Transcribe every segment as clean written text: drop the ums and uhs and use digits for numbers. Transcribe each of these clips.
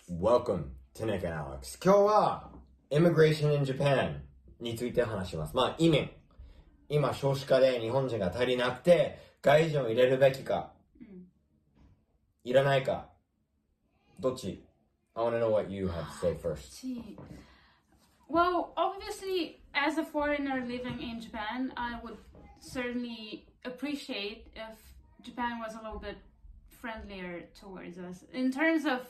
Welcome to Nick and Alex. 今日は Immigration in Japan について話します。移民。今少子化で日本人が足りなくて外人を入れるべきか、いらないか、どっち？ I want to know what you have to say first. Well, obviously, as a foreigner living in Japan, I would certainly appreciate if Japan was a little bit friendlier towards us in terms of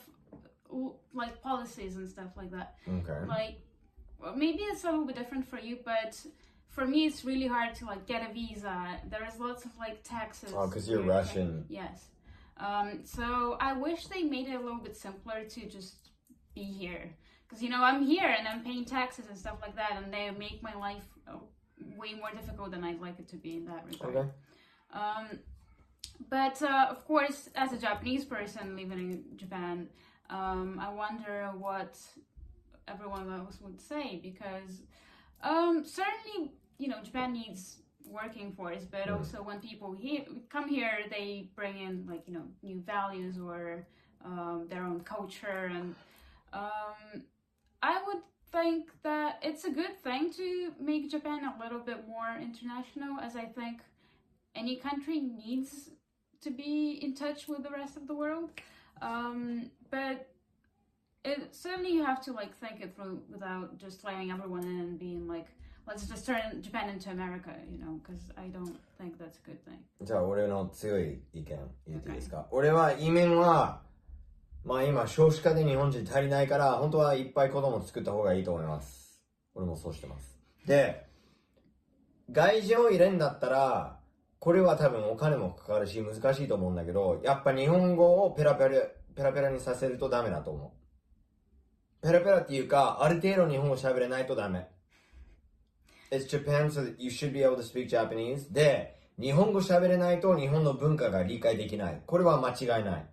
like policies and stuff like that. Okay. Like, well, maybe it's a little bit different for you, but for me, it's really hard to like get a visa. There's lots of like taxes. Oh, because you're Russian. Yes. So I wish they made it a little bit simpler to just be here. Because, you know, I'm here and I'm paying taxes and stuff like that, and they make my life way more difficult than I'd like it to be in that regard. Okay. But of course, as a Japanese person living in Japan, I wonder what everyone else would say, because certainly, you know, Japan needs working force, but also when people come here, they bring in, like, you know, new values or their own culture, and I would think that it's a good thing to make Japan a little bit more international, as I think any country needs to be in touch with the rest of the world. But certainly you have to like think it through without just letting everyone in and being like, let's just turn Japan into America, you know, because I don't think that's a good thing. じゃあ俺の強い意見言っていいですか？俺は移民は今少子化で日本人足りないから本当はいっぱい子供作った方がいいと思います。俺もそうしてます。で、外人を入れんだったらこれは多分お金もかかるし難しいと思うんだけど、やっぱ日本語をペラペラにさせるとダメだと思う。ペラペラっていうかある程度日本語喋れないとダメ。It's Japan, so that you should be able to speak Japanese. で、日本語喋れないと日本の文化が理解できない。これは間違いない。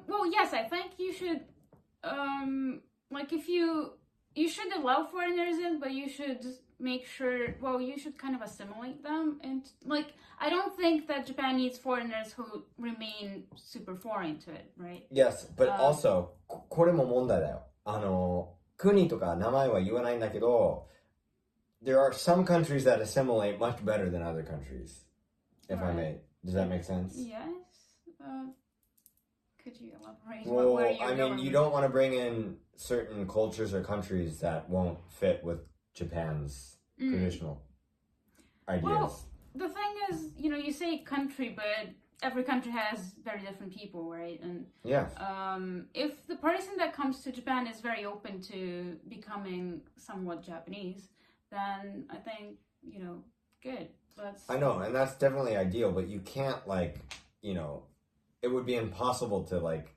Well, yes, I think you should, like if you should allow foreigners in, but you should make sure, well, you should kind of assimilate them. And like, I don't think that Japan needs foreigners who remain super foreign to it, right? Yes, but also, これも問題だよ。国とか名前は言わないんだけど、there are some countries that assimilate much better than other countries, if I may. Does that make sense? Yes. Could you elaborate? Well, where I mean, you don't want to bring in certain cultures or countries that won't fit with Japan's traditional ideas. Well, the thing is, you know, you say country, but every country has very different people, right? And yes. If the person that comes to Japan is very open to becoming somewhat Japanese, then I think, you know, good. I know, and that's definitely ideal, but you can't, like, you know, it would be impossible to, like,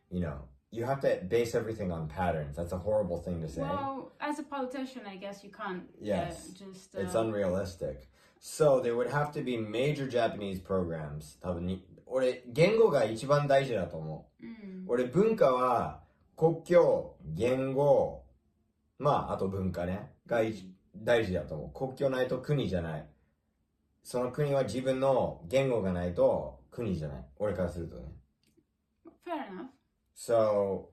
you know, you have to base everything on patterns. That's a horrible thing to say. Well, as a politician, I guess you can't. Yes. Just. It's unrealistic. So there would have to be major Japanese programs. 多分俺、言語が一番大事だと思う。俺、文化は国境、言語、あと文化ね、が大事だと思う。国境ないと国じゃない。その国は自分の言語がないと国じゃない。俺からするとね。Fair enough. So,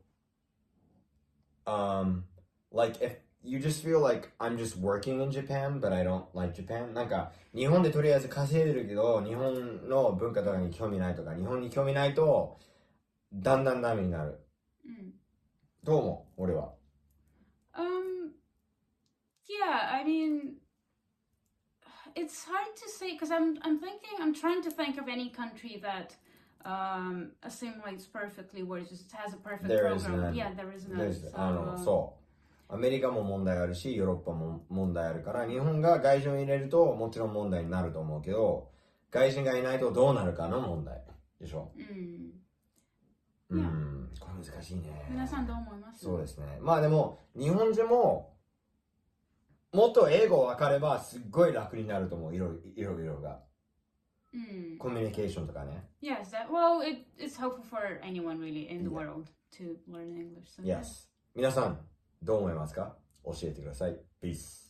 like if you just feel like I'm just working in Japan, but I don't like Japan. なんか、日本でとりあえず稼いでるけど、日本の文化とかに興味ないとか、日本に興味ないと、だんだんダメになる。どう思う？俺は。Yeah, I mean, it's hard to say, because I'm trying to think of any country that assimilates perfectly, where it just has a perfect program. Yeah, there is none. そう。アメリカも問題あるし、ヨーロッパも問題あるから、日本が外人を入れるともちろん問題になると思うけど、外人がいないとどうなるかの問題でしょ。これ難しいね。皆さんどう思います？そうですね。でも、日本人ももっと英語分かればすっごい楽になると思う。いろいろが。コミュニケーションとかね。Yes, well, it's helpful for anyone really in the world to learn English. So yes. 皆さん、どう思いますか？教えてください。Peace.